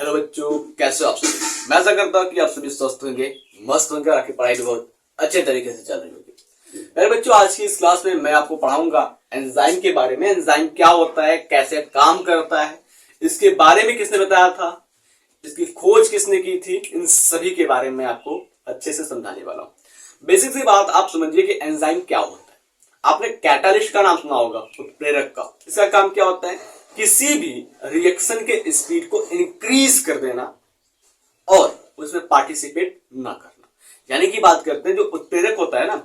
Hello बच्चों, कैसे हो आप सभी। मैं आशा करता हूँ कि आप सभी स्वस्थ होंगे, मस्त होंगे और आपकी पढ़ाई भी बहुत अच्छे तरीके से चल रही होगी। मेरे बच्चों, आज की इस क्लास में मैं आपको पढ़ाऊंगा एंजाइम के बारे में। एंजाइम क्या होता है, कैसे काम करता है, इसके बारे में किसने बताया था, इसकी खोज किसने की थी, इन सभी के बारे में आपको अच्छे से समझाने वाला हूँ। बेसिक सी बात आप समझिए कि एंजाइम क्या होता है। आपने कैटालिस्ट का नाम सुना होगा, उत्प्रेरक का। इसका काम क्या होता है, किसी भी रिएक्शन के स्पीड को इंक्रीज कर देना और उसमें पार्टिसिपेट ना करना। यानी कि बात करते हैं, जो उत्प्रेरक होता है ना,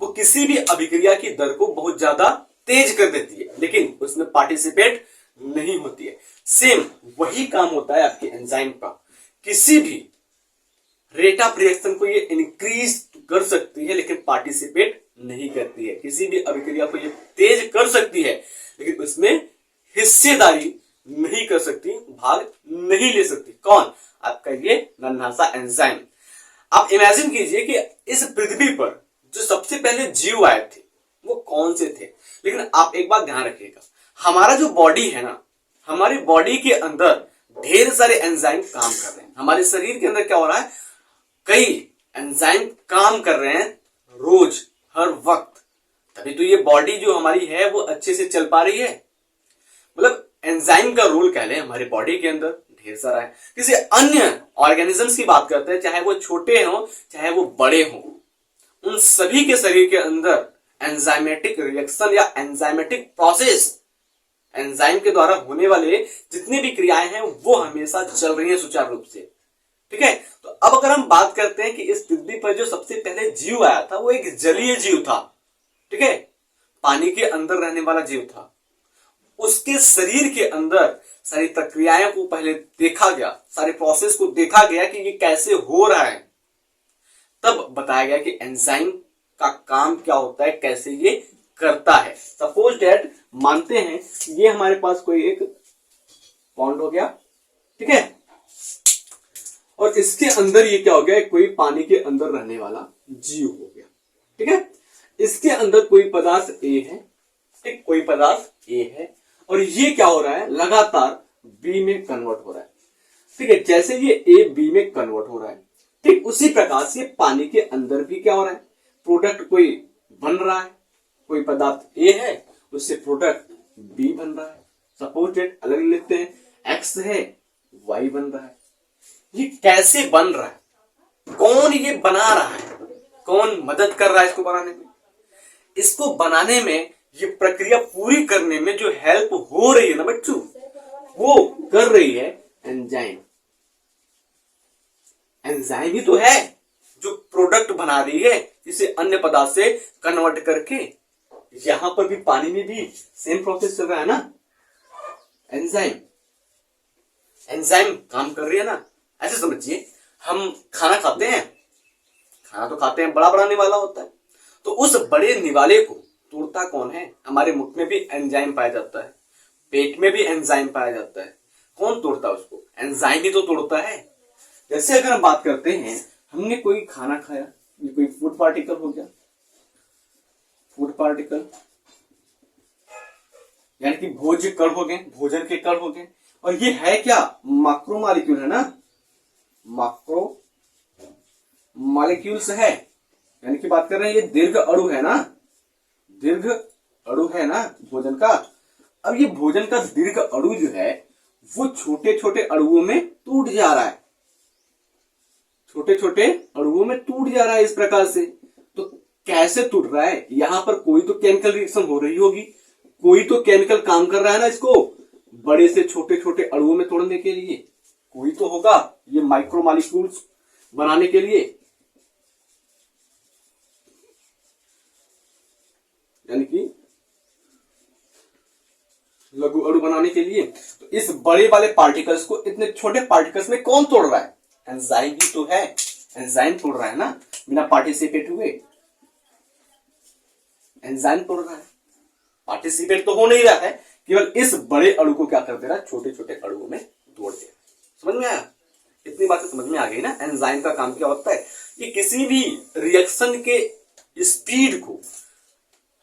वो किसी भी अभिक्रिया की दर को बहुत ज्यादा तेज कर देती है, लेकिन उसमें पार्टिसिपेट नहीं होती है। सेम वही काम होता है आपके एंजाइम का। किसी भी रेट ऑफ रिएक्शन को ये इंक्रीज कर सकती है, लेकिन पार्टिसिपेट नहीं करती है। किसी भी अभिक्रिया को ये तेज कर सकती है, लेकिन उसमें हिस्सेदारी नहीं कर सकती, भाग नहीं ले सकती। कौन? आपका ये नन्हा सा एंजाइम। आप इमेजिन कीजिए कि इस पृथ्वी पर जो सबसे पहले जीव आए थे वो कौन से थे। लेकिन आप एक बात ध्यान रखिएगा, हमारा जो बॉडी है ना, हमारी बॉडी के अंदर ढेर सारे एंजाइम काम कर रहे हैं। हमारे शरीर के अंदर क्या हो रहा है, कई एंजाइम काम कर रहे हैं रोज, हर वक्त। तभी तो ये बॉडी जो हमारी है वो अच्छे से चल पा रही है। मतलब एंजाइम का रोल कह लें हमारी बॉडी के अंदर ढेर सारा है। किसी अन्य ऑर्गेनिजम्स की बात करते हैं, चाहे वो छोटे हों चाहे वो बड़े हों, उन सभी के शरीर के अंदर एंजाइमेटिक रिएक्शन या एंजाइमेटिक प्रोसेस, एंजाइम के द्वारा होने वाले जितनी भी क्रियाएं हैं वो हमेशा चल रही हैं सुचारू रूप से। ठीक है, तो अब अगर हम बात करते हैं कि इस पृथ्वी पर जो सबसे पहले जीव आया था वो एक जलीय जीव था। ठीक है, पानी के अंदर रहने वाला जीव था। उसके शरीर के अंदर सारी प्रक्रियाएं को पहले देखा गया, सारे प्रोसेस को देखा गया कि ये कैसे हो रहा है। तब बताया गया कि एंजाइम का काम क्या होता है, कैसे ये करता है। सपोज दैट मानते हैं ये हमारे पास कोई एक पॉन्ड हो गया, ठीक है, और इसके अंदर ये क्या हो गया, कोई पानी के अंदर रहने वाला जीव हो गया। ठीक है, इसके अंदर कोई पदार्थ ए है, ठीक, कोई पदार्थ ए है, और ये क्या हो रहा है, लगातार बी में कन्वर्ट हो रहा है। ठीक है, जैसे ये ए बी में कन्वर्ट हो रहा है, ठीक उसी प्रकार से पानी के अंदर भी क्या हो रहा है, प्रोडक्ट कोई बन रहा है। कोई पदार्थ ए है, उससे प्रोडक्ट बी बन रहा है। सपोज दैट अलग लिखते हैं, एक्स है, वाई बन रहा है। ये कैसे बन रहा है, कौन ये बना रहा है, कौन मदद कर रहा है इसको बनाने में? इसको बनाने में, ये प्रक्रिया पूरी करने में जो हेल्प हो रही है ना बच्चों, वो कर रही है एंजाइम। एंजाइम ही तो है जो प्रोडक्ट बना रही है, इसे अन्य पदार्थ से कन्वर्ट करके। यहां पर भी पानी में भी सेम प्रोसेस चल रहा है ना। एंजाइम काम कर रही है ना। ऐसे समझिए, हम खाना खाते हैं, खाना तो खाते हैं, बड़ा बड़ा निवाला होता है, तो उस बड़े निवाले को तोड़ता कौन है? हमारे मुख में भी एंजाइम पाया जाता है, पेट में भी एंजाइम पाया जाता है। कौन तोड़ता है उसको? एंजाइम ही तो तोड़ता है। जैसे अगर हम बात करते हैं, हमने कोई खाना खाया, ये कोई फूड पार्टिकल हो गया, फूड पार्टिकल यानी कि भोज्य कण हो गए, भोजन के कण हो गए। और ये है क्या? मैक्रो मॉलिक्यूल है ना, मैक्रो मॉलिक्यूल्स है, यानी कि बात कर रहे हैं ये दीर्घ अणु है ना, दीर्घ अणु है ना भोजन का। अब ये भोजन का दीर्घ अणु जो है वो छोटे छोटे अणुओं में टूट जा रहा है, छोटे छोटे अणुओं में टूट जा रहा है इस प्रकार से। तो कैसे टूट रहा है? यहां पर कोई तो केमिकल रिएक्शन हो रही होगी, कोई तो केमिकल काम कर रहा है ना इसको बड़े से छोटे छोटे अणुओं में तोड़ने के लिए, कोई तो होगा ये माइक्रो मॉलिक्यूल्स बनाने के लिए, यानी कि लघु अणु बनाने के लिए। तो इस बड़े वाले पार्टिकल्स को इतने छोटे पार्टिकल्स में कौन तोड़ रहा है? एंजाइम ही तो है। एंजाइम तोड़ रहा है ना, बिना पार्टिसिपेट हुए एंजाइम तोड़ रहा है। पार्टिसिपेट तो हो नहीं रहा है, केवल इस बड़े अणु को क्या कर दे रहा है, छोटे छोटे अणुओं में तोड़ दे रहा है। समझ में आया? इतनी बातें समझ में आ गई ना। एंजाइम का काम क्या होता है, ये किसी भी रिएक्शन के स्पीड को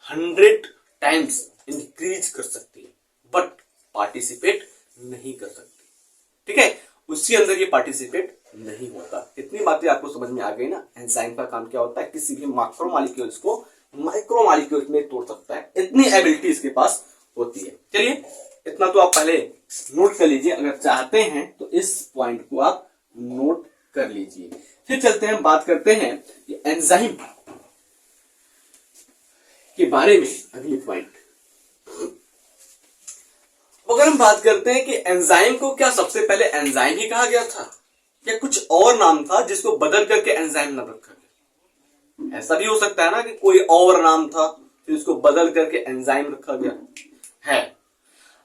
100 टाइम्स इंक्रीज कर सकती है, बट पार्टिसिपेट नहीं कर सकती। ठीक है, उसके अंदर ये पार्टिसिपेट नहीं होता। इतनी बातें आपको समझ में आ गई ना, एंजाइम का काम क्या होता है, किसी भी मैक्रोमोलेक्यूल्स को माइक्रोमोलेक्यूल्स में तोड़ सकता है, इतनी एबिलिटी इसके पास होती है। चलिए इतना तो आप पहले नोट कर लीजिए, अगर चाहते हैं तो इस पॉइंट को आप नोट कर लीजिए। फिर चलते हैं, बात करते हैं कि एंजाइम के बारे में अगली पॉइंट। अगर हम बात करते हैं कि एंजाइम को क्या सबसे पहले एंजाइम ही कहा गया था या कुछ और नाम था जिसको बदल करके एंजाइम नाम रखा गया? ऐसा भी हो सकता है ना कि कोई और नाम था फिर उसको बदल करके एंजाइम रखा गया है।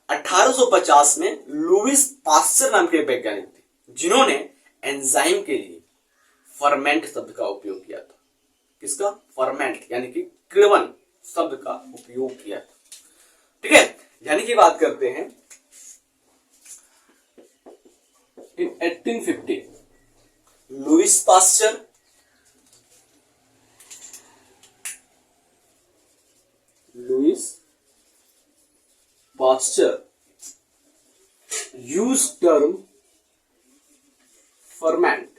1850 में लुईस पास्चर नाम के वैज्ञानिक थे जिन्होंने एंजाइम के लिए फर्मेंट शब्द का उपयोग किया था। किसका? फर्मेंट, यानी कि किण्वन शब्द का उपयोग किया था। ठीक है, यानी कि बात करते हैं इन 1850 Lewis pasture used term ferment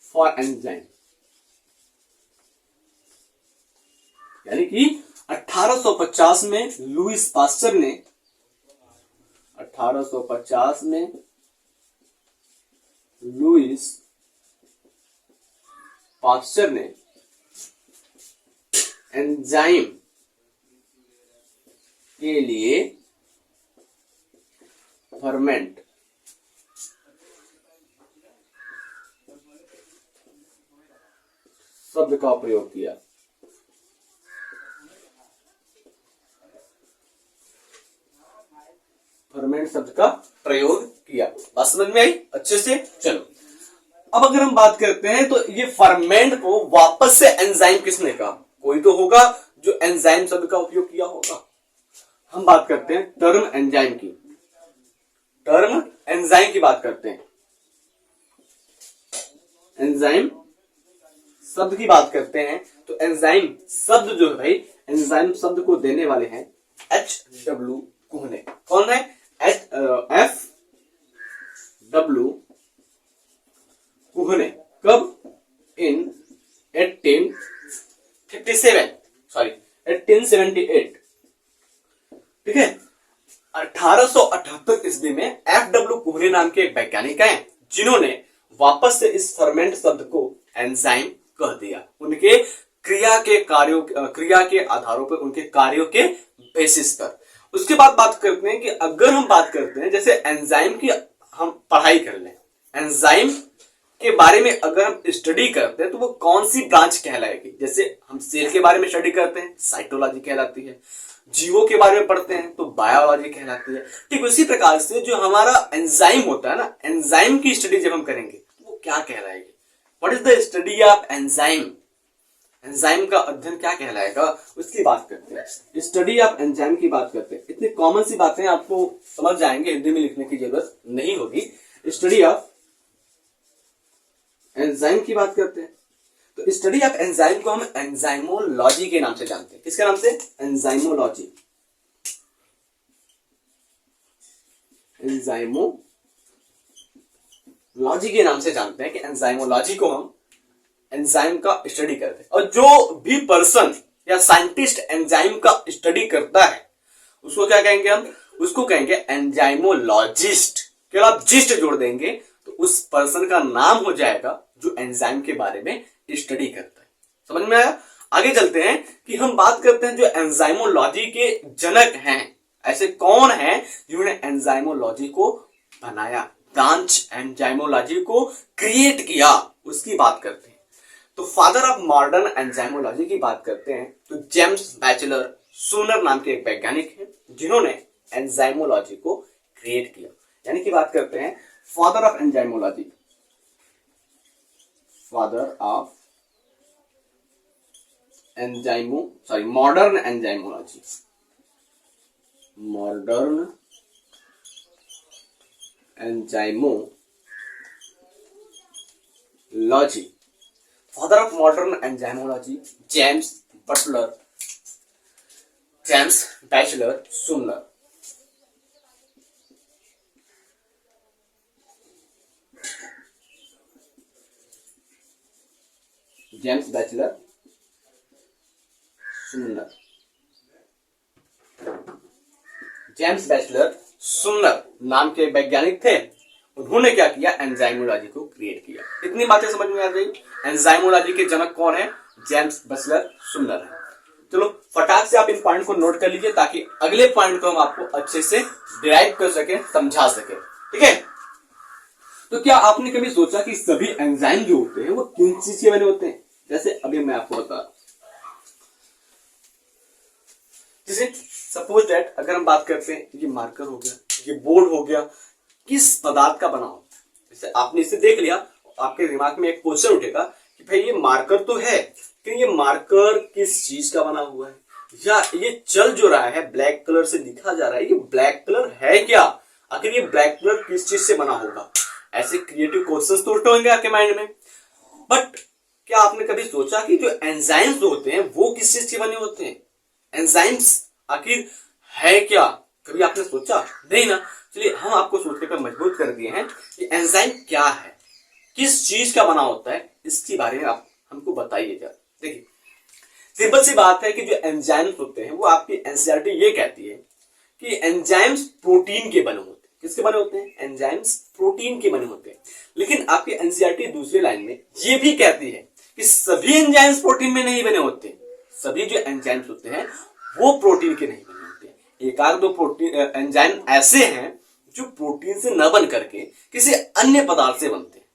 for enzyme, यानी कि 1850 में लुईस पास्चर ने 1850 में लुईस पास्चर ने एंजाइम के लिए फर्मेंट शब्द का प्रयोग किया। फर्मेंट शब्द का प्रयोग किया। बात समझ में आई अच्छे से? चलो अब अगर हम बात करते हैं तो ये फर्मेंट को वापस से एंजाइम किसने कहा? कोई तो होगा जो एंजाइम शब्द का उपयोग किया होगा। हम बात करते हैं टर्म एंजाइम की, टर्म एंजाइम की बात करते हैं, एंजाइम शब्द की बात करते हैं। तो एंजाइम शब्द जो है भाई, एंजाइम शब्द को देने वाले हैं H.W. कुहने। कौन है? F.W. कुहने। कब? इन 1878। ठीक है, 1878 ईस्वी में F.W. कुहने नाम के एक वैज्ञानिक हैं जिन्होंने वापस से इस फर्मेंट शब्द को एंजाइम कह दिया, उनके क्रिया के आधारों पर, उनके कार्यों के बेसिस पर। उसके बाद बात करते हैं कि अगर हम बात करते हैं जैसे एंजाइम की हम पढ़ाई कर लें, एंजाइम के बारे में अगर हम स्टडी करते हैं तो वो कौन सी ब्रांच कहलाएगी? जैसे हम सेल के बारे में स्टडी करते हैं, साइटोलॉजी कहलाती है। जीवों के बारे में पढ़ते हैं तो बायोलॉजी कहलाती है। ठीक उसी प्रकार से जो हमारा एंजाइम होता है ना, एंजाइम की स्टडी जब हम करेंगे तो वो क्या कहलाएगी? What is the study of enzyme? Enzyme का अध्ययन क्या कहलाएगा, उसकी बात करते हैं। स्टडी ऑफ एंजाइम की बात करते हैं। इतनी कॉमन सी बातें आपको समझ जाएंगे, हिंदी में लिखने की जरूरत नहीं होगी। स्टडी ऑफ एंजाइम की बात करते हैं तो स्टडी ऑफ एंजाइम को हम एंजाइमोलॉजी के नाम से जानते हैं। किसके नाम से? एंजाइमोलॉजी। एंजाइमोलॉजी के नाम से जानते हैं कि एंजाइमोलॉजी को हम एंजाइम का स्टडी करते हैं। और जो भी पर्सन या साइंटिस्ट एंजाइम का स्टडी करता है उसको क्या कहेंगे? हम उसको कहेंगे एंजाइमोलॉजिस्ट। केवल आप जिस्ट जोड़ देंगे तो उस पर्सन का नाम हो जाएगा जो एंजाइम के बारे में स्टडी करता है। समझ में आया? आगे चलते हैं कि हम बात करते हैं जो एंजाइमोलॉजी के जनक हैं, ऐसे कौन हैं जिन्होंने एंजाइमोलॉजी को बनाया, ब्रांच एंजाइमोलॉजी को क्रिएट किया, उसकी बात करते हैं। तो फादर ऑफ मॉडर्न एंजाइमोलॉजी की बात करते हैं तो जेम्स बैचलर सूनर नाम के एक वैज्ञानिक हैं जिन्होंने एंजाइमोलॉजी को क्रिएट किया। यानी कि बात करते हैं father of enzymology, father of modern enzymology, modern enzymology, father of modern enzymology James Batchelor Sumner. James Batchelor Sumner. James Batchelor Sumner नाम के वैज्ञानिक थे। उन्होंने क्या किया, एंजाइमोलॉजी को क्रिएट किया। इतनी बातें समझ में आ गई। एंजाइमोलॉजी के जनक कौन है, जेम्स बैचलर सुमनर है। चलो फटाक से आप इन पॉइंट को नोट कर लीजिए ताकि अगले पॉइंट को हम आपको अच्छे से डिराइव कर सके, समझा सके। ठीक है, तो क्या आपने कभी सोचा कि सभी एंजाइम जो होते हैं वो किन चीज के बने होते हैं? जैसे अभी मैं आपको बता, जैसे सपोज दैट अगर हम बात करते हैं, ये मार्कर हो गया, ये बोर्ड हो गया, किस पदार्थ का बना होता है? जैसे आपने इसे देख लिया, आपके दिमाग में एक क्वेश्चन उठेगा कि भाई ये मार्कर तो है, लेकिन ये मार्कर किस चीज का बना हुआ है, या ये चल जो रहा है ब्लैक कलर से दिखा जा रहा है, ये ब्लैक कलर है क्या, आखिर ये ब्लैक कलर किस चीज से बना होगा? ऐसे क्रिएटिव क्वेश्चंस तो उठे होंगे आपके माइंड में। बट क्या आपने कभी सोचा कि जो एंजाइम्स होते हैं वो किस चीज से बने होते हैं? एंजाइम्स आखिर है क्या, कभी आपने सोचा? नहीं ना। चलिए हम आपको सोचने पर मजबूर कर दिए हैं कि एंजाइम क्या है, किस चीज का बना होता है, इसके बारे में आप हमको बताइए जरा। देखिए सिंपल सी बात है कि जो एंजाइम्स होते हैं वो आपकी एनसीईआरटी ये कहती है कि एंजाइम्स प्रोटीन के बने होते हैं। किसके बने होते हैं? एंजाइम्स प्रोटीन के बने होते हैं। लेकिन आपकी एनसीईआरटी दूसरी लाइन में ये भी कहती है कि सभी एंजाइम्स प्रोटीन में नहीं बने होते। सभी जो एंजाइम्स होते हैं वो प्रोटीन के नहीं बने होते। एक आध दो प्रोटीन एंजाइम ऐसे हैं जो प्रोटीन से न बन करके किसी अन्य पदार्थ से बनते हैं।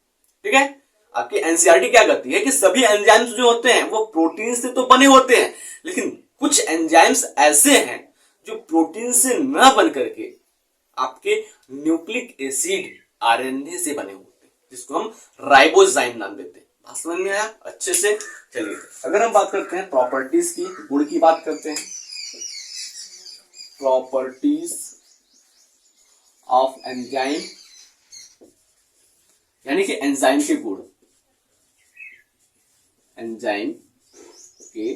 ठीक है, आपकी एनसीईआरटी क्या कहती है कि सभी एंजाइम्स जो होते हैं वो प्रोटीन से तो बने होते हैं, लेकिन कुछ एंजाइम्स ऐसे हैं जो प्रोटीन से न बन करके आपके न्यूक्लिक एसिड आरएनए से बने होते हैं, जिसको हम राइबोजाइम नाम देते हैं। बात समझ में आया अच्छे से? चलिए अगर हम बात करते हैं प्रॉपर्टीज की, गुण की बात करते हैं, प्रॉपर्टीज ऑफ एंजाइम, यानी कि एंजाइम के गुण, एंजाइम के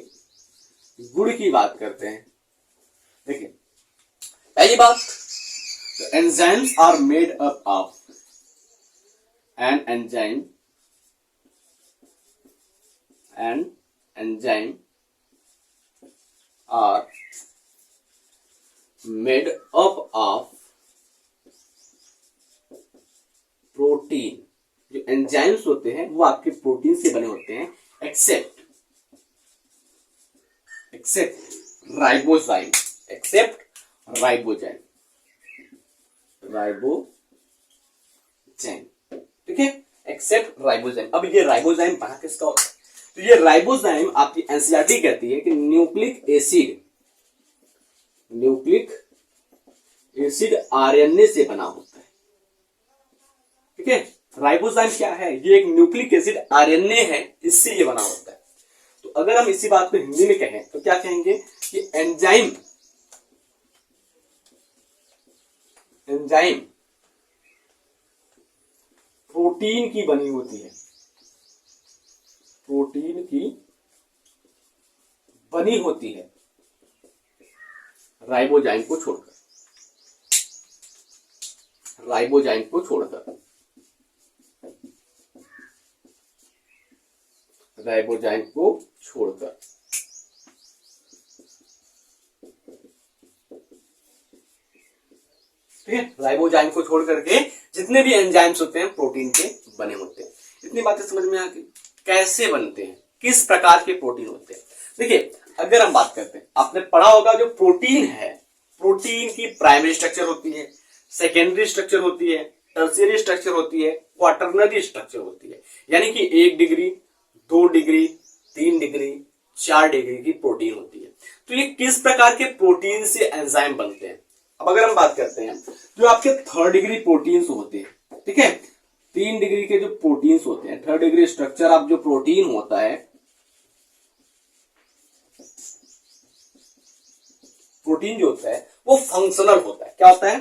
गुण की बात करते हैं। देखिए पहली बात, enzymes are made up of, an enzyme are made up of protein. जो एंजाइम्स होते हैं वो आपके प्रोटीन से बने होते हैं, एक्सेप्ट राइबोजाइम, ठीक है, एक्सेप्ट राइबोजाइम। अब ये राइबोजाइम बना किसका होता है? तो ये राइबोजाइम आपकी एनसीईआरटी कहती है कि न्यूक्लिक एसिड आरएनए से बना होता है। ठीक है, राइबोजाइम क्या है? ये एक न्यूक्लिक एसिड आरएनए है, इससे ये बना होता है। तो अगर हम इसी बात को हिंदी में कहें तो क्या कहेंगे कि एंजाइम प्रोटीन की बनी होती है, प्रोटीन की बनी होती है राइबोजाइम को छोड़कर, ठीक है, राइबोजाइम को छोड़ करके जितने भी एंजाइम्स होते हैं प्रोटीन के बने होते हैं। इतनी बातें समझ में आ गई? कैसे बनते हैं, किस प्रकार के प्रोटीन होते हैं? देखिए अगर हम बात करते हैं, आपने पढ़ा होगा जो प्रोटीन है, प्रोटीन की प्राइमरी स्ट्रक्चर होती है, सेकेंडरी स्ट्रक्चर होती है, टर्शियरी स्ट्रक्चर होती है, क्वाटरनरी स्ट्रक्चर होती है। यानी कि 1 डिग्री, 2 डिग्री, 3 डिग्री, 4 डिग्री की प्रोटीन होती है। तो ये किस प्रकार के प्रोटीन से एंजाइम बनते हैं? अब अगर हम बात करते हैं जो आपके 3rd डिग्री प्रोटीन्स होते हैं, ठीक है, 3 डिग्री के जो प्रोटीन्स होते हैं, 3rd डिग्री स्ट्रक्चर ऑफ जो प्रोटीन होता है, प्रोटीन जो होता है वो फंक्शनल होता है। क्या होता है?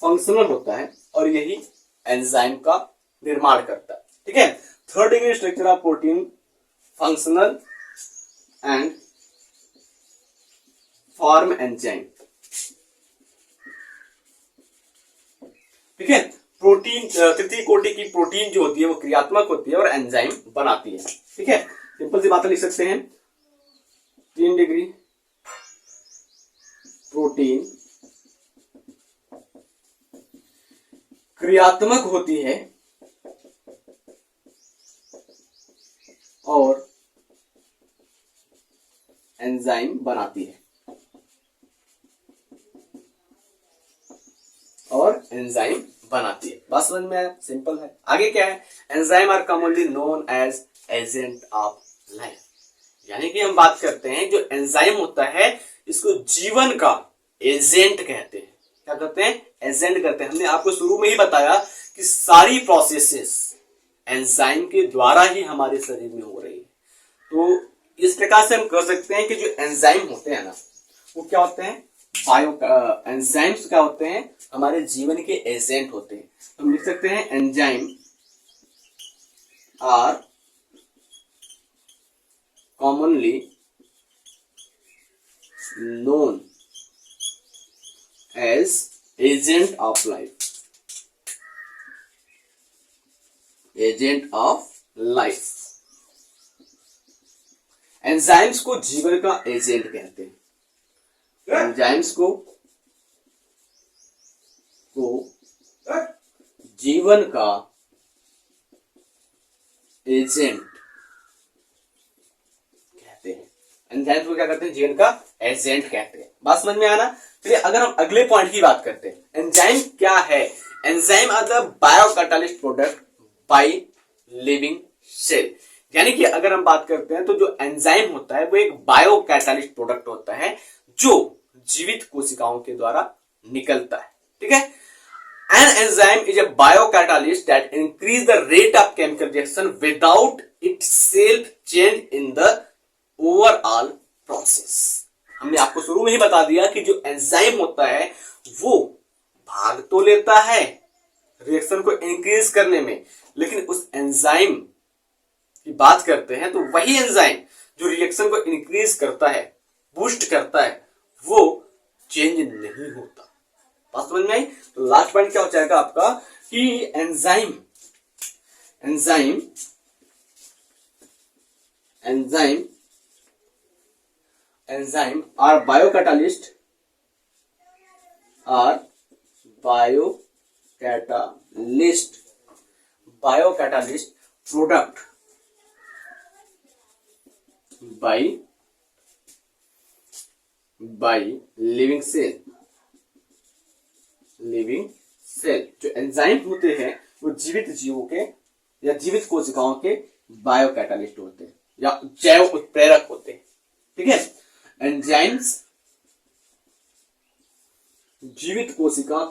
फंक्शनल होता है, और यही एंजाइम का निर्माण करता है। ठीक है, 3rd degree structure of protein functional and form enzyme. ठीक है, प्रोटीन, तृतीय कोटि की प्रोटीन जो होती है वो क्रियात्मक होती है और एंजाइम बनाती है। ठीक है, सिंपल सी बातें लिख सकते हैं। 3 डिग्री प्रोटीन क्रियात्मक होती है और एंजाइम बनाती है, और एंजाइम बनाती है। बात समझ में आया? सिंपल है। आगे क्या है? Enzyme are commonly known as agent of life. यानी कि हम बात करते हैं जो एंजाइम होता है इसको जीवन का एजेंट कहते हैं। क्या कहते हैं? एजेंट कहते हैं। हमने आपको शुरू में ही बताया कि सारी प्रोसेसेस एंजाइम के द्वारा ही हमारे शरीर में हो रही है। तो इस प्रकार से हम कह सकते हैं कि जो एंजाइम होते हैं ना, वो क्या होते हैं? एंजाइम्स क्या होते हैं? हमारे जीवन के एजेंट होते हैं। तो हम लिख सकते हैं enzyme are commonly known as agent of life. Agent of life. Enzymes को जीवन का एजेंट कहते हैं। एंजाइम्स को जीवन का एजेंट कहते हैं। एंजाइम्स को क्या कहते हैं? जीवन का एजेंट कहते हैं। बात समझ में आना? चलिए अगर हम अगले पॉइंट की बात करते हैं, एंजाइम क्या है? Enzyme are the biocatalyst product by living cell. यानी कि अगर हम बात करते हैं तो जो एंजाइम होता है वो एक बायोकैटालिस्ट प्रोडक्ट होता है जो जीवित कोशिकाओं के द्वारा निकलता है। ठीक है, an enzyme is a biocatalyst that increase the rate of chemical reaction without itself change in the overall process. हमने आपको शुरू में ही बता दिया कि जो एंजाइम होता है वो भाग तो लेता है रिएक्शन को इंक्रीज करने में, लेकिन उस एंजाइम की बात करते हैं तो वही एंजाइम जो रिएक्शन को इंक्रीज करता है, बूस्ट करता है, वो चेंज नहीं होता। बात समझ में आई? तो लास्ट पॉइंट क्या हो जाएगा आपका कि enzyme are biocatalyst product by living cell. जो एंजाइम होते हैं वो जीवित जीवों के या जीवित कोशिकाओं के बायोकैटालिस्ट होते हैं या जैव उत्प्रेरक होते हैं। ठीक है, एंजाइम्स जीवित कोशिका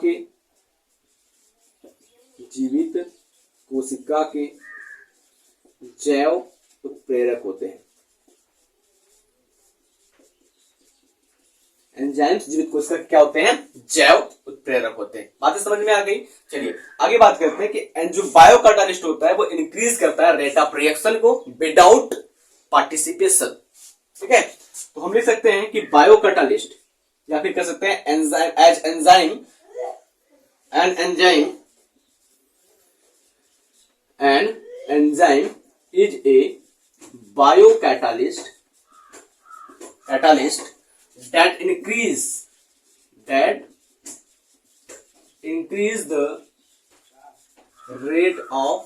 के जैव उत्प्रेरक होते हैं। एंजाइम्स जीवित कोशिका क्या होते हैं? जैव उत्प्रेरक होते हैं। बातें समझ में आ गई? चलिए आगे बात करते हैं कि जो बायोकैटालिस्ट होता है वो इंक्रीज करता है रेट ऑफ रिएक्शन को विदाउट पार्टिसिपेशन। ठीक है, तो हम लिख सकते हैं कि बायोकैटालिस्ट या फिर कह सकते हैं enzyme is a biocatalyst that increase the rate of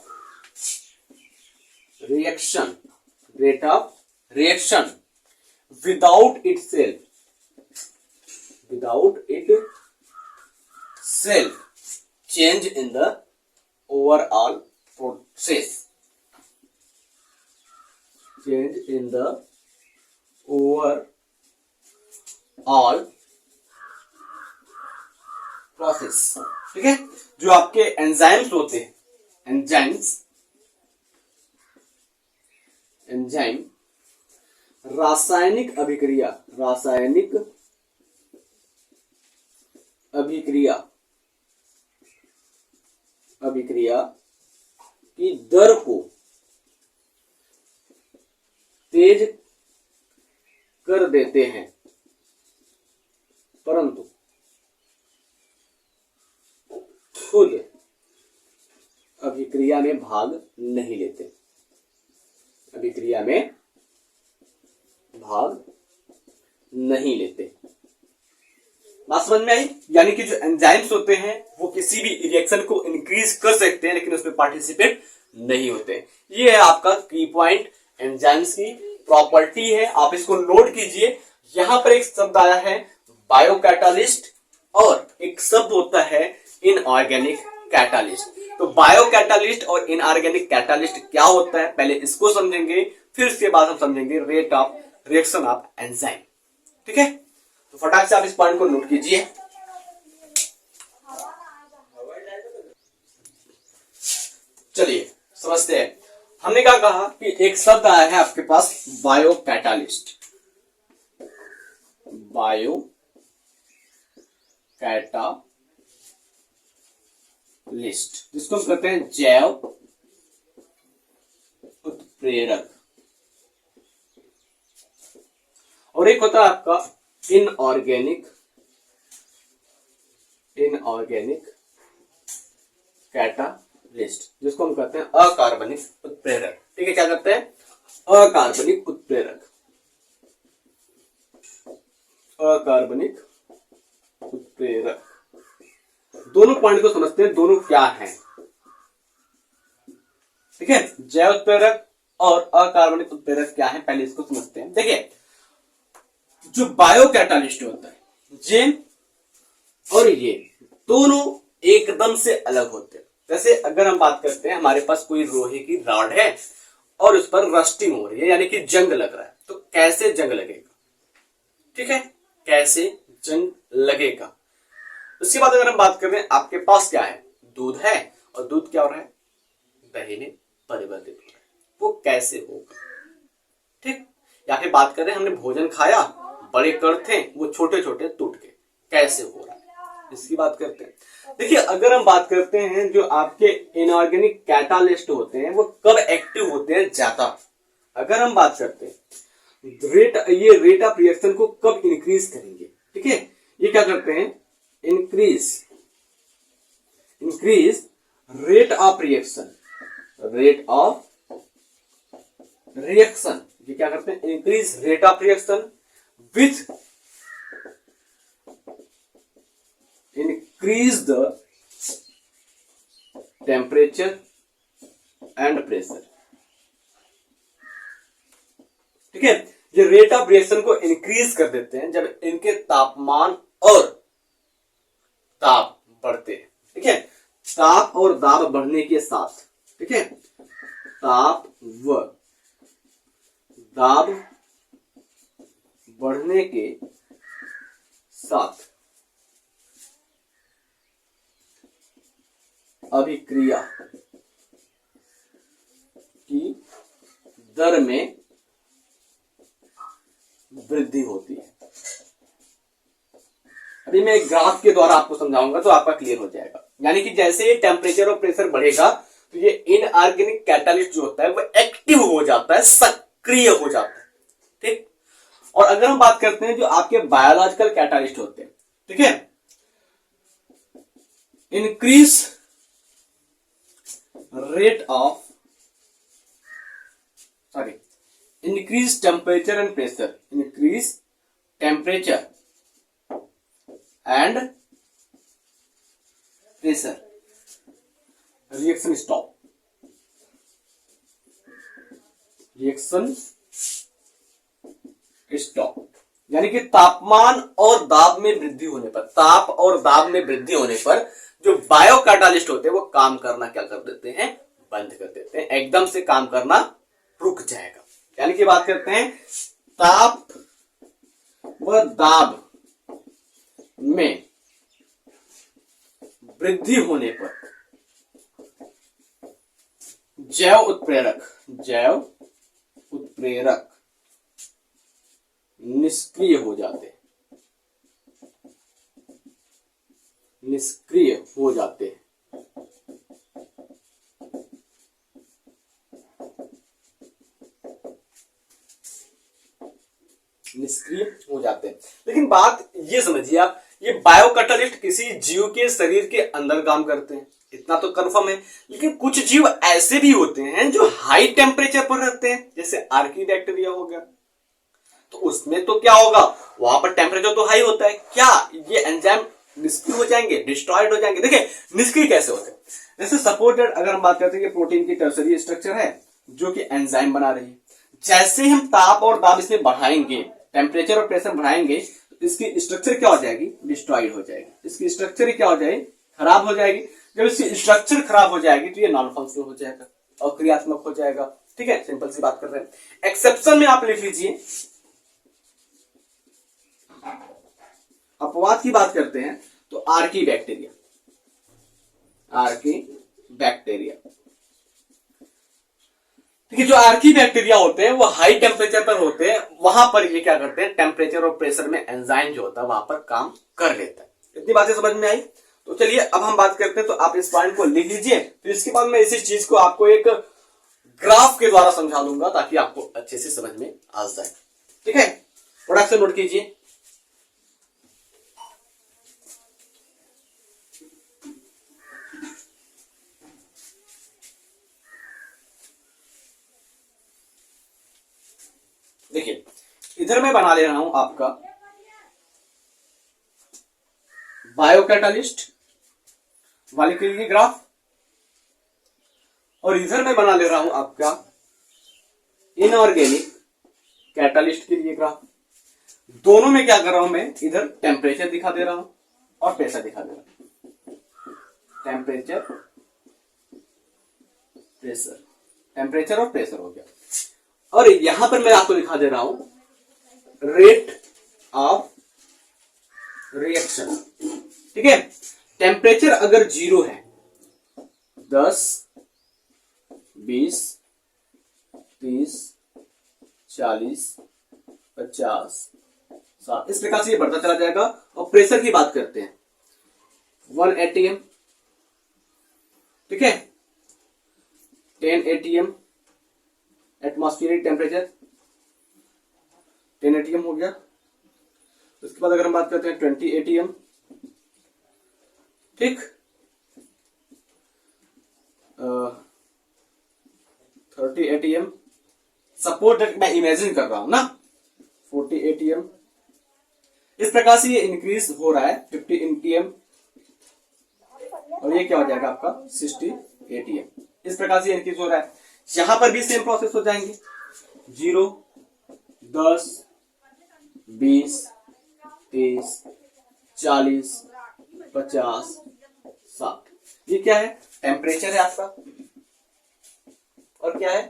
reaction without itself change in the overall process. ठीक है, जो आपके एंजाइम्स होते हैं, एंजाइम रासायनिक अभिक्रिया की दर को तेज कर देते हैं, परंतु खुद अभिक्रिया में भाग नहीं लेते, अभिक्रिया में भाग नहीं लेते। बात समझ में आई? यानी कि जो एंजाइम्स होते हैं वो किसी भी रिएक्शन को इंक्रीज कर सकते हैं लेकिन उसमें पार्टिसिपेट नहीं होते। ये है आपका की पॉइंट, एंजाइम्स की प्रॉपर्टी है, आप इसको नोट कीजिए। यहां पर एक शब्द आया है बायोकैटालिस्ट और एक शब्द होता है इनऑर्गेनिक कैटालिस्ट। तो बायोकैटालिस्ट और इनऑर्गेनिक कैटालिस्ट क्या होता है पहले इसको समझेंगे, फिर इसके बाद हम समझेंगे rate of reaction of enzyme. ठीक है, तो फटाक से आप इस पॉइंट को नोट कीजिए। चलिए समझते हैं। हमने क्या कहा कि एक शब्द आया है आपके पास बायोकैटालिस्ट, बायो कैटालिस्ट जिसको हम कहते हैं जैव उत्प्रेरक, और एक होता है आपका इनऑर्गेनिक कैटालिस्ट जिसको हम कहते हैं अकार्बनिक उत्प्रेरक। ठीक है, क्या करते हैं? अकार्बनिक उत्प्रेरक, अकार्बनिक उत्प्रेरक। दोनों पॉइंट को समझते हैं, दोनों क्या हैं। ठीक है, जैव उत्प्रेरक और अकार्बनिक उत्प्रेरक क्या है पहले इसको समझते हैं। देखिए, जो बायो कैटालिस्ट होता है ये और ये दोनों एकदम से अलग होते हैं। जैसे अगर हम बात करते हैं हमारे पास कोई लोहे की रॉड है और उस पर रस्टिंग हो रही है यानी कि जंग लग रहा है, तो कैसे जंग लगेगा? ठीक है, कैसे जंग लगेगा। उसके बाद अगर हम बात कर रहे हैं आपके पास क्या है, दूध है और दूध क्या हो रहा है, दही में परिवर्तित हो रहा है, वो कैसे होगा? ठीक, या फिर बात कर रहे हैं हमने भोजन खाया, बड़े कण थे वो छोटे छोटे टूट गए, कैसे हो रहा है, इसकी बात करते हैं। देखिए, अगर हम बात करते हैं जो आपके इनऑर्गेनिक कैटालिस्ट होते हैं वो कब एक्टिव होते हैं ज्यादा, अगर हम बात करते हैं रेट ऑफ रिएक्शन को कब इंक्रीज करेंगे। ठीक है, ये क्या करते हैं, इंक्रीज रेट ऑफ रिएक्शन, ये क्या करते हैं, increase rate of reaction with increase the temperature and pressure। ठीक है, ये रेट ऑफ रिएक्शन को इंक्रीज कर देते हैं जब इनके तापमान और दाब बढ़ते हैं। ठीक है, ताप और दाब बढ़ने के साथ, ठीक है, ताप व दाब बढ़ने के साथ अभिक्रिया की दर में वृद्धि होती है। अभी मैं एक ग्राफ के द्वारा आपको समझाऊंगा तो आपका क्लियर हो जाएगा। यानी कि जैसे टेम्परेचर और प्रेशर बढ़ेगा तो ये इनऑर्गेनिक कैटालिस्ट जो होता है वो एक्टिव हो जाता है, सक्रिय हो जाता है। ठीक, और अगर हम बात करते हैं जो आपके बायोलॉजिकल कैटालिस्ट होते हैं, ठीक है, increase increase temperature and pressure, increase temperature and pressure, reaction stop, यानी कि तापमान और दाब में वृद्धि होने पर, ताप और दाब में वृद्धि होने पर जो बायो कैटालिस्ट होते हैं वो काम करना क्या कर देते हैं, बंद कर देते हैं, एकदम से काम करना रुक जाएगा। यानी कि बात करते हैं ताप व दाब में वृद्धि होने पर जैव उत्प्रेरक निष्क्रिय हो जाते हैं, निष्क्रिय हो जाते हैं। निष्क्रिय हो जाते हैं। लेकिन बात ये समझिए आप, ये बायो कैटालिस्ट किसी जीव के शरीर के अंदर काम करते हैं, इतना तो कंफर्म है। लेकिन कुछ जीव ऐसे भी होते हैं जो हाई टेम्परेचर पर रहते हैं, जैसे आर्की बैक्टीरिया हो गया, तो उसमें तो क्या होगा, वहां पर टेम्परेचर तो हाई होता है, क्या ये एंजाइम निष्क्रिय हो जाएंगे, डिस्ट्रॉयड हो जाएंगे? देखिए निष्क्रिय कैसे होते हैं, जैसे सपोर्टेड अगर हम बात करते हैं कि प्रोटीन की टर्सरी स्ट्रक्चर है जो कि एंजाइम बना रही है, जैसे ही हम ताप और दाब इसमें बढ़ाएंगे, टेम्परेचर और प्रेशर बढ़ाएंगे, तो इसकी स्ट्रक्चर क्या हो जाएगी, डिस्ट्रॉयड हो जाएगी, इसकी स्ट्रक्चर क्या हो जाएगी, खराब हो जाएगी। जब इसकी स्ट्रक्चर खराब हो जाएगी तो ये नॉन फंक्शनल हो जाएगा और क्रियात्मक हो जाएगा। ठीक है, सिंपल सी बात कर रहे हैं। एक्सेप्शन में आप लिख लीजिए, अपवाद की बात करते हैं तो आर्की बैक्टीरिया, आर्की बैक्टीरिया, ठीक है। जो आर्की बैक्टीरिया होते हैं वो हाई टेम्परेचर पर होते हैं, वहां पर ये क्या करते हैं, टेम्परेचर और प्रेशर में एंजाइम जो होता है वहां पर काम कर लेता है। इतनी बातें समझ में आई? तो चलिए अब हम बात करते हैं, तो आप इस पॉइंट को लिख लीजिए, फिर इसके बाद मैं इसी चीज को आपको एक ग्राफ के द्वारा समझा दूंगा ताकि आपको अच्छे से समझ में आ जाए। ठीक है, प्रोडक्ट से नोट कीजिए। देखिए इधर मैं बना ले रहा हूं आपका बायोकैटालिस्ट वाले के लिए ग्राफ, और इधर मैं बना ले रहा हूं आपका इनऑर्गेनिक कैटालिस्ट के लिए ग्राफ। दोनों में क्या कर रहा हूं मैं, इधर टेम्परेचर दिखा दे रहा हूं और प्रेशर दिखा दे रहा हूं। टेम्परेचर प्रेशर, टेम्परेचर और प्रेशर हो गया, और यहां पर मैं आपको दिखा दे रहा हूं रेट ऑफ रिएक्शन। ठीक है, टेम्परेचर अगर 0 है, 10, 20, 30, 40, 50, 60, इस प्रकार से ये बढ़ता चला जाएगा। और प्रेशर की बात करते हैं 1 atm, ठीक है, 10 atm एटमॉस्फेरिक टेम्परेचर 10 atm हो गया। उसके बाद अगर हम बात करते हैं 20 atm, ठीक, 30 atm, सपोर्ट मैं इमेजिन कर रहा हूं ना, 40 atm, इस प्रकार से ये इंक्रीज हो रहा है 50 atm, और ये क्या हो जाएगा आपका 60 atm, इस प्रकार से इंक्रीज हो रहा है। यहां पर भी सेम प्रोसेस हो जाएंगे, 0, 10, 20, 30, 40, 50, 60, ये क्या है, टेम्परेचर है आपका, और क्या है,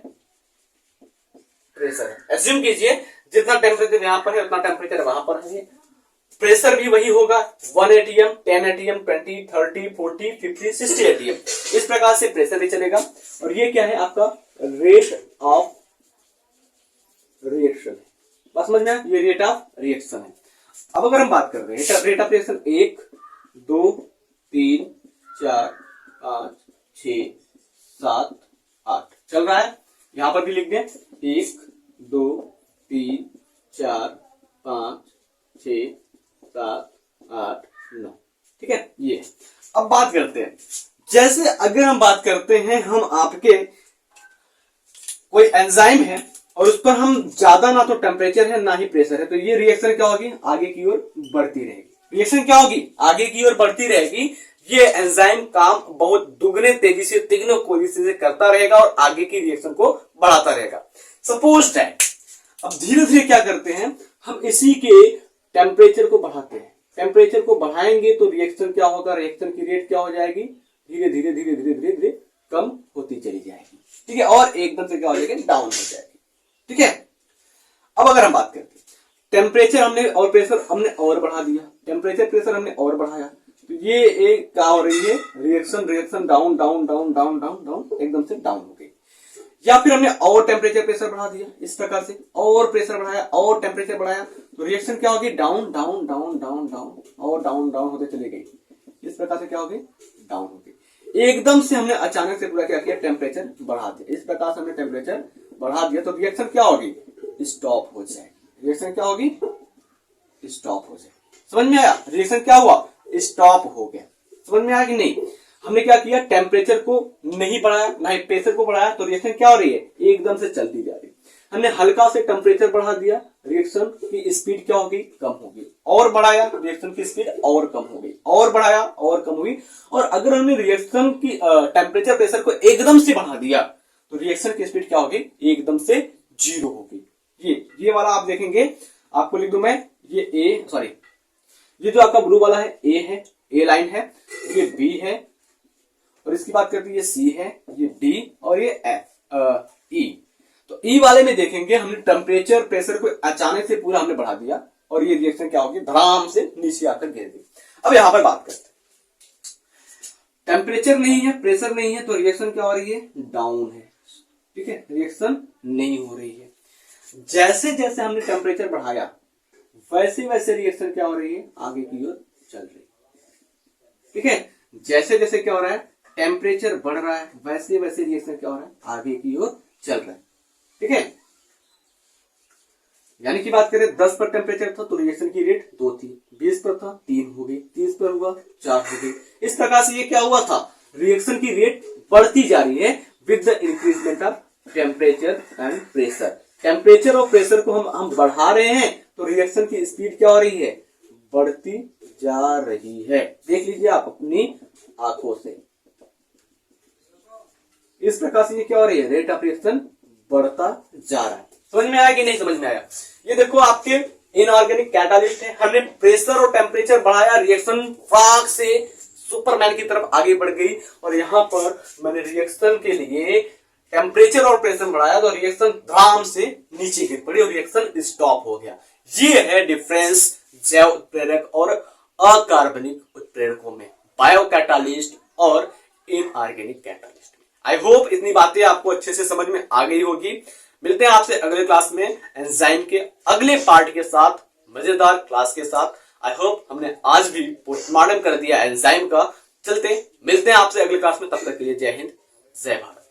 प्रेशर है। एज्यूम कीजिए जितना टेम्परेचर यहां पर है उतना टेम्परेचर वहां पर है, प्रेशर भी वही होगा, 1 atm, 10 atm, 20, 30, 40, 50, 60 atm, इस प्रकार से प्रेशर भी चलेगा। और ये क्या है आपका रेट ऑफ रिएक्शन, बात समझ में आया, ये रेट ऑफ रिएक्शन है। अब अगर हम बात कर रहे हैं रेट ऑफ रिएक्शन 1, 2, 3, 4, 5, 6, 7, 8 चल रहा है, यहां पर भी लिख दें 1, 2, 3, 4, 5, 6, 7, 8, 9, ठीक है। ये अब बात करते हैं, जैसे अगर हम बात करते हैं, हम आपके कोई एंजाइम है और उस पर हम ज्यादा ना तो टेम्परेचर है ना ही प्रेशर है, तो ये रिएक्शन क्या होगी, आगे की ओर बढ़ती रहेगी। रिएक्शन क्या होगी, आगे की ओर बढ़ती रहेगी। ये एंजाइम काम बहुत दुगने तेजी से, तिगने कोशिश से करता रहेगा और आगे की रिएक्शन को बढ़ाता रहेगा। सपोज दैट अब धीरे धीरे क्या करते हैं, हम इसी के टेम्परेचर को बढ़ाते हैं। टेम्परेचर को बढ़ाएंगे तो रिएक्शन क्या होगा, रिएक्शन की रेट क्या हो जाएगी, धीरे धीरे धीरे धीरे धीरे धीरे कम होती चली जाएगी, ठीक है, और एकदम से क्या हो जाएगी, डाउन हो जाएगी, ठीक है। अब अगर हम बात करते हैं टेम्परेचर हमने और प्रेशर हमने और बढ़ा दिया, टेम्परेचर प्रेशर हमने और बढ़ाया, तो ये एक क्या हो रही है, reaction reaction down down down down down down, एकदम से डाउन हो गई। या फिर हमने और टेम्परेचर प्रेशर बढ़ा दिया, इस प्रकार से और प्रेशर बढ़ाया और टेम्परेचर बढ़ाया, तो रिएक्शन क्या होगी, down down down down down और डाउन डाउन होते चले गई, इस प्रकार से क्या होगी, डाउन हो गई। एकदम से हमने अचानक से पूरा क्या किया, टेम्परेचर बढ़ा दिया, इस प्रकार से हमने टेम्परेचर बढ़ा दिया, तो रिएक्शन क्या होगी, स्टॉप हो जाएगी। रिएक्शन क्या होगी, स्टॉप हो जाएगी, समझ में आया? रिएक्शन क्या हुआ? स्टॉप हो गया। समझ में आया कि नहीं? हमने क्या किया, टेम्परेचर को नहीं बढ़ाया ना ही प्रेशर को बढ़ाया, तो रिएक्शन क्या हो रही है, एकदम से चलती जा रही है। हमने हल्का से टेम्परेचर बढ़ा दिया, रिएक्शन की स्पीड क्या होगी, कम होगी। और बढ़ाया, रिएक्शन की स्पीड और कम हो गई। और बढ़ाया और कम हुई। और अगर हमने रिएक्शन की टेम्परेचर प्रेशर को एकदम से बढ़ा दिया तो रिएक्शन की स्पीड क्या होगी, एकदम से 0 होगी। ये वाला आप देखेंगे, आपको लिख दूं मैं, ये जो आपका ब्लू वाला है ए है, ए लाइन है, ये बी है, और इसकी बात करते हैं ये सी है, ये डी और ये एफ ई। तो ई वाले में देखेंगे हमने टेम्परेचर प्रेशर को अचानक से पूरा हमने बढ़ा दिया और ये रिएक्शन क्या होगी, धड़ाम से नीचे आकर गिर गई। अब यहां पर बात करते हैं, टेम्परेचर नहीं है, प्रेशर नहीं है, तो रिएक्शन क्या हो रही है, डाउन है। ठीक है, रिएक्शन नहीं हो रही है। जैसे जैसे हमने टेम्परेचर बढ़ाया वैसे वैसे रिएक्शन क्या हो रही है, आगे की ओर चल रही है। ठीक है, जैसे जैसे क्या हो रहा है, टेम्परेचर बढ़ रहा है, वैसे वैसे रिएक्शन क्या हो रहा है, आगे की ओर चल रहा है। ठीक है, यानी कि बात करें 10 पर टेम्परेचर था तो रिएक्शन की रेट 2 थी, 20 पर था 3 हो गई, 30 पर हुआ 4 हो गई। इस प्रकार से ये क्या हुआ था, रिएक्शन की रेट बढ़ती जा रही है with the increment of temperature and pressure. Temperature और प्रेशर को हम बढ़ा रहे हैं तो रिएक्शन की स्पीड क्या हो रही है, बढ़ती जा रही है। देख लीजिए आप अपनी आंखों से, इस प्रकार से ये क्या हो रही है, रेट ऑफ रिएक्शन बढ़ता जा रहा है। समझ में आया कि नहीं समझ में आया? ये देखो आपके इनऑर्गेनिक कैटालिस्ट है, हमने प्रेशर और टेम्परेचर बढ़ाया, रिएक्शन फाक से सुपरमैन की तरफ आगे बढ़ गई। और यहां पर मैंने रिएक्शन के लिए टेम्परेचर और प्रेशर बढ़ाया तो रिएक्शन धड़ाम से नीचे गिर पड़ी और रिएक्शन स्टॉप हो गया। ये है डिफरेंस जैव उत्प्रेरक और अकार्बनिक उत्प्रेरकों में, बायो कैटालिस्ट और इनऑर्गेनिक कैटालिस्ट में। आई होप इतनी बातें आपको अच्छे से समझ में आ गई होगी। मिलते हैं आपसे अगले क्लास में एंजाइम के अगले पार्ट के साथ, मजेदार क्लास के साथ। आई होप हमने आज भी पोस्टमार्टम कर दिया एंजाइम का। चलते मिलते हैं आपसे अगले क्लास में, तब तक के लिए जय हिंद, जय भारत।